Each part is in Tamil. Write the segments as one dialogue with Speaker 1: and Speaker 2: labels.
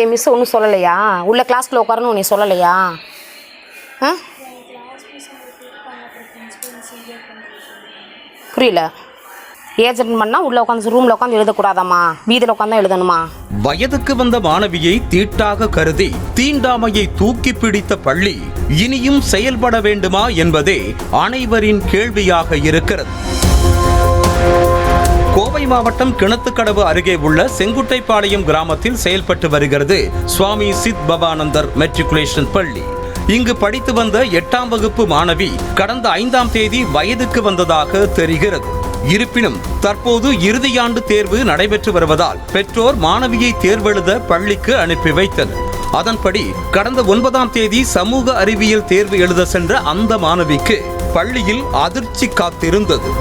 Speaker 1: ஏன் மிஸ் ஒன்றும் சொல்லலையா? உள்ள கிளாஸ்க்குள்ள உட்காரணும் நீ சொல்லலையா? ஆ புரியல. ஏஜென்ட் பண்ணால் உள்ளே உட்காந்து ரூமில் உட்காந்து எழுதக்கூடாதாம்மா, வீதியில் உட்காந்து எழுதணுமா?
Speaker 2: வயதுக்கு வந்த மாணவியை தீட்டாக கருதி தீண்டாமையை தூக்கி பிடித்த பள்ளி இனியும் செயல்பட வேண்டுமா என்பதே அனைவரின் கேள்வியாக இருக்கிறது. கோவை மாவட்டம் கிணத்துக்கடவு அருகே உள்ள செங்குட்டைப்பாளையம் கிராமத்தில் செயல்பட்டு வருகிறது சுவாமி சித் பவானந்தர் மெட்ரிகுலேஷன் பள்ளி. இங்கு படித்து வந்த 8ஆம் வகுப்பு மாணவி கடந்த 5ஆம் தேதி வயதுக்கு வந்ததாக தெரிகிறது. இருப்பினும் தற்போது இறுதியாண்டு தேர்வு நடைபெற்று வருவதால் பெற்றோர் மாணவியை தேர்வெழுத பள்ளிக்கு அனுப்பி வைத்தனர். அதன்படி கடந்த 9ஆம் தேதி சமூக அறிவியல் தேர்வு எழுத சென்ற அந்த மாணவிக்கு பள்ளியில் அதிர்ச்சி காத்திருந்தது.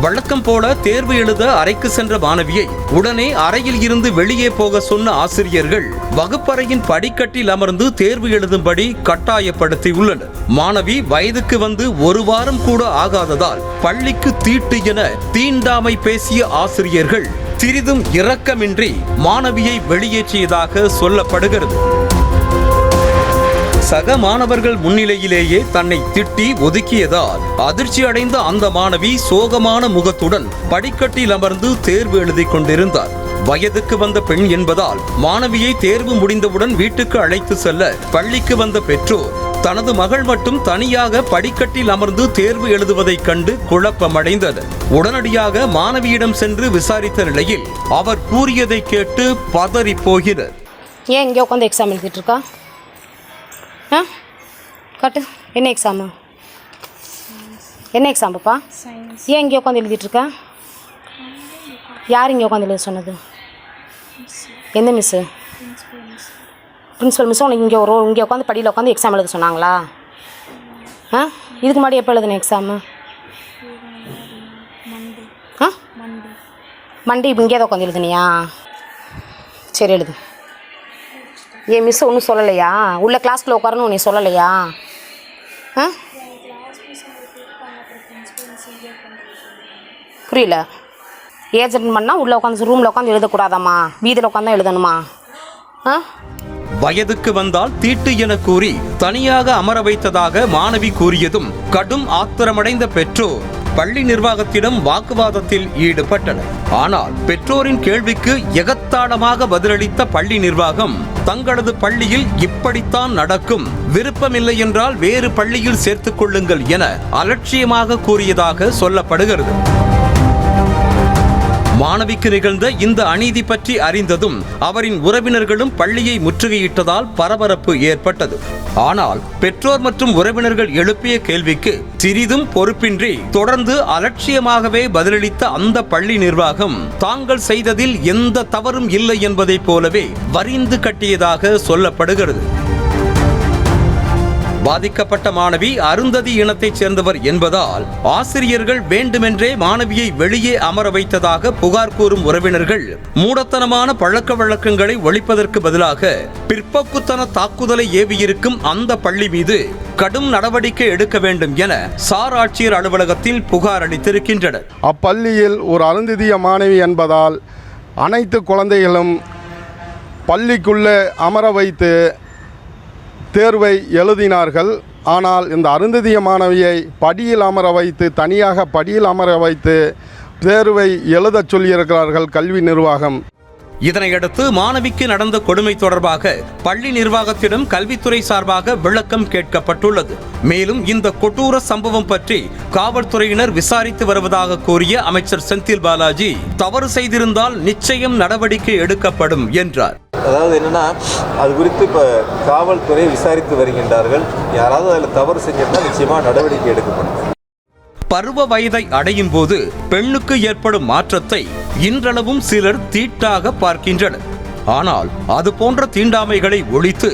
Speaker 2: வழக்கம் போல தேர்வு எழுத அறைக்கு சென்ற மாணவியை உடனே அறையில் இருந்து வெளியே போக சொன்ன ஆசிரியர்கள் வகுப்பறையின் படிக்கட்டில் அமர்ந்து தேர்வு எழுதும்படி கட்டாயப்படுத்தியுள்ளனர். மாணவி வயதுக்கு வந்து 1 வாரம் கூட ஆகாததால் பள்ளிக்கு தீட்டு என தீண்டாமை பேசிய ஆசிரியர்கள் சிறிதும் இரக்கமின்றி மாணவியை வெளியேற்றியதாக சொல்லப்படுகிறது. சக மாணவர்கள் முன்னிலையிலேயே தன்னை திட்டி ஒதுக்கியதால் அதிர்ச்சி அடைந்த அந்த மாணவி சோகமான முகத்துடன் படிக்கட்டில் அமர்ந்து தேர்வு எழுதி கொண்டிருந்தார். வயதுக்கு வந்த பெண் என்பதால் மாணவியை தேர்வு முடிந்தவுடன் வீட்டுக்கு அழைத்து செல்ல பள்ளிக்கு வந்த பெற்றோர் தனது மகள் மட்டும் தனியாக படிக்கட்டில் அமர்ந்து தேர்வு எழுதுவதைக் கண்டு குழப்பமடைந்தனர். உடனடியாக மாணவியிடம் சென்று விசாரித்த நிலையில் அவர் கூறியதை கேட்டு பதறி போகிறார்.
Speaker 1: ஏன் இங்கே உட்காந்து எக்ஸாம் எழுதிட்டு இருக்கா? ஆ காட்டு, என்ன எக்ஸாமு? என்ன எக்ஸாம் பாப்பா? ஏன் இங்கே உட்காந்து எழுதிட்டுருக்கா? யார் இங்கே உட்காந்து எழுத சொன்னது? எந்த மிஸ்ஸு? பிரின்ஸிபல் மிஸ்ஸு உனக்கு இங்கே உட்காந்து படியில் உட்காந்து எக்ஸாம் எழுத சொன்னாங்களா? ஆ இதுக்கு முன்னாடி எப்போ எழுதுன எக்ஸாமு? ஆ மண்டே இப்போ இங்கே தான் உட்காந்து எழுதுனியா? சரி எழுது. ஏன் மிஸ் ஒன்றும் சொல்லலையா? உள்ள கிளாஸ்க்குள்ள உட்காரணும் நீ சொல்லலையா? ஆ புரியல. ஏஜென்ட் பண்ணால் உள்ளே உட்காந்து ரூமில் உட்காந்து எழுதக்கூடாதாம்மா, வீதியில் உட்காந்து எழுதணுமா? ஆ
Speaker 2: வயதுக்கு வந்தால் தீட்டு என கூறி தனியாக அமர வைத்ததாக மாணவி கூறியதும் கடும் ஆத்திரமடைந்த பெற்றோர் பள்ளி நிர்வாகத்திடம் வாக்குவாதத்தில் ஈடுபட்டனர். ஆனால் பெற்றோரின் கேள்விக்கு எகத்தாளமாக பதிலளித்த பள்ளி நிர்வாகம் தங்களது பள்ளியில் இப்படித்தான் நடக்கும், விருப்பமில்லை என்றால் வேறு பள்ளியில் சேர்த்துக் கொள்ளுங்கள் என அலட்சியமாக கூறியதாக சொல்லப்படுகிறது. மாணவிக்கு நிகழ்ந்த இந்த அநீதி பற்றி அறிந்ததும் அவரின் உறவினர்களும் பள்ளியை முற்றுகையிட்டதால் பரபரப்பு ஏற்பட்டது. ஆனால் பெற்றோர் மற்றும் உறவினர்கள் எழுப்பிய கேள்விக்கு சிறிதும் பொறுப்பின்றி தொடர்ந்து அலட்சியமாகவே பதிலளித்த அந்த பள்ளி நிர்வாகம் தாங்கள் செய்ததில் எந்த தவறும் இல்லை என்பதைப் போலவே வரிந்து கட்டியதாக சொல்லப்படுகிறது. பாதிக்கப்பட்ட மாணவி அருந்ததி இனத்தைச் சேர்ந்தவர் என்பதால் ஆசிரியர்கள் வேண்டுமென்றே மாணவியை வெளியே அமர வைத்ததாக புகார் கூறும் உறவினர்கள் மூடத்தனமான பழக்க வழக்கங்களை ஒழிப்பதற்கு பதிலாக பிற்போக்குத்தன தாக்குதலை ஏவியிருக்கும் அந்த பள்ளி மீது கடும் நடவடிக்கை எடுக்க வேண்டும் என சார் ஆட்சியர் அலுவலகத்தில் புகார் அளித்திருக்கின்றனர்.
Speaker 3: அப்பள்ளியில் ஒரு அருந்ததிய மாணவி என்பதால் அனைத்து குழந்தைகளும் பள்ளிக்குள்ளே அமர வைத்து தேர்வை எழுதினார்கள். ஆனால் இந்த அருந்ததிய மாணவியை படியில் அமர வைத்து தனியாக படியில் அமர வைத்து தேர்வை எழுதச் சொல்லியிருக்கிறார்கள் கல்வி நிர்வாகம்.
Speaker 2: இதனையடுத்து மாணவிக்கு நடந்த கொடுமை தொடர்பாக பள்ளி நிர்வாகத்திடம் கல்வித்துறை சார்பாக விளக்கம் கேட்கப்பட்டுள்ளது. மேலும் இந்த கொடூர சம்பவம் பற்றி காவல்துறையினர் விசாரித்து வருவதாக கூறிய அமைச்சர் செந்தில் பாலாஜி தவறு செய்திருந்தால் நிச்சயம் நடவடிக்கை எடுக்கப்படும் என்றார்.
Speaker 4: அதாவது என்னன்னா, அது குறித்து இப்போ காவல்துறை விசாரித்து வருகின்றார்கள். யாராவது அதில் தவறு செஞ்சிருந்தால் நிச்சயமாக நடவடிக்கை எடுக்கப்படும்.
Speaker 2: பருவ வயதை அடையும் போது பெண்ணுக்கு ஏற்படும் மாற்றத்தை இன்றளவும் சிலர் தீட்டாக பார்க்கின்றனர். ஆனால் அது போன்ற தீண்டாமைகளை ஒழித்து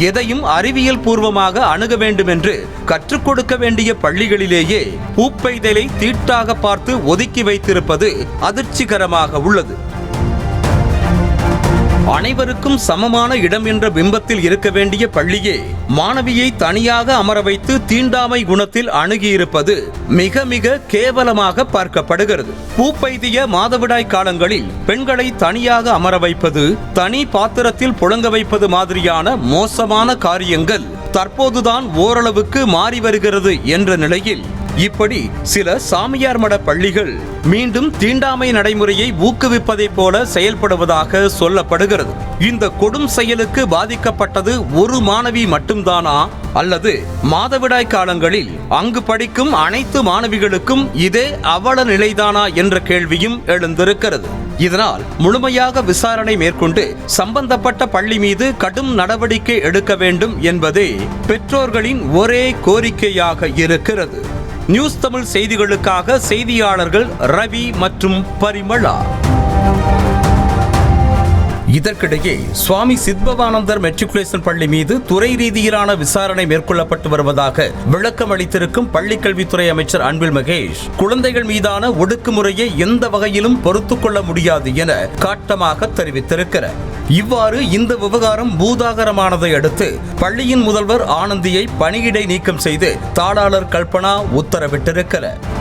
Speaker 2: எதையும் அறிவியல் பூர்வமாக அணுக வேண்டும் என்று கற்றுக் கொடுக்க வேண்டிய பள்ளிகளிலேயே பூப்பெய்தலை தீட்டாக பார்த்து ஒதுக்கி வைத்திருப்பது அதிர்ச்சிகரமாக உள்ளது. அனைவருக்கும் சமமான இடம் என்ற பிம்பத்தில் இருக்க வேண்டிய பள்ளியே மாணவியை தனியாக அமர வைத்து தீண்டாமை குணத்தில் அணுகியிருப்பது மிக மிக கேவலமாக பார்க்கப்படுகிறது. பூப்பெய்திய மாதவிடாய் காலங்களில் பெண்களை தனியாக அமர வைப்பது, தனி பாத்திரத்தில் புழங்க வைப்பது மாதிரியான மோசமான காரியங்கள் தற்போதுதான் ஓரளவுக்கு மாறி வருகிறது என்ற நிலையில் இப்படி சில சாமியார் மட பள்ளிகள் மீண்டும் தீண்டாமை நடைமுறையை ஊக்குவிப்பதைப் போல செயல்படுவதாக சொல்லப்படுகிறது. இந்த கொடும் செயலுக்கு பாதிக்கப்பட்டது ஒரு மாணவி மட்டும்தானா, அல்லது மாதவிடாய் காலங்களில் அங்கு படிக்கும் அனைத்து மாணவிகளுக்கும் இதே அவல நிலைதானா என்ற கேள்வியும் எழுந்திருக்கிறது. இதனால் முழுமையாக விசாரணை மேற்கொண்டு சம்பந்தப்பட்ட பள்ளி மீது கடும் நடவடிக்கை எடுக்க வேண்டும் என்பதே பெற்றோர்களின் ஒரே கோரிக்கையாக இருக்கிறது. நியூஸ் தமிழ் செய்திகளுக்காக செய்தியாளர்கள் ரவி மற்றும் பரிமளா. இதற்கிடையே சுவாமி சித்பவானந்தர் மெட்ரிகுலேஷன் பள்ளி மீது துறை ரீதியிலான விசாரணை மேற்கொள்ளப்பட்டு வருவதாக விளக்கம் அளித்திருக்கும் பள்ளிக்கல்வித்துறை அமைச்சர் அன்பில் மகேஷ், குழந்தைகள் மீதான ஒடுக்குமுறையை எந்த வகையிலும் பொறுத்துக் கொள்ள முடியாது என காட்டமாக தெரிவித்திருக்கிறார். இவ்வாறு இந்த விவகாரம் பூதாகரமானதை அடுத்து பள்ளியின் முதல்வர் ஆனந்தியை பணியிடை நீக்கம் செய்து தாளாளர் கல்பனா உத்தரவிட்டிருக்கிறார்.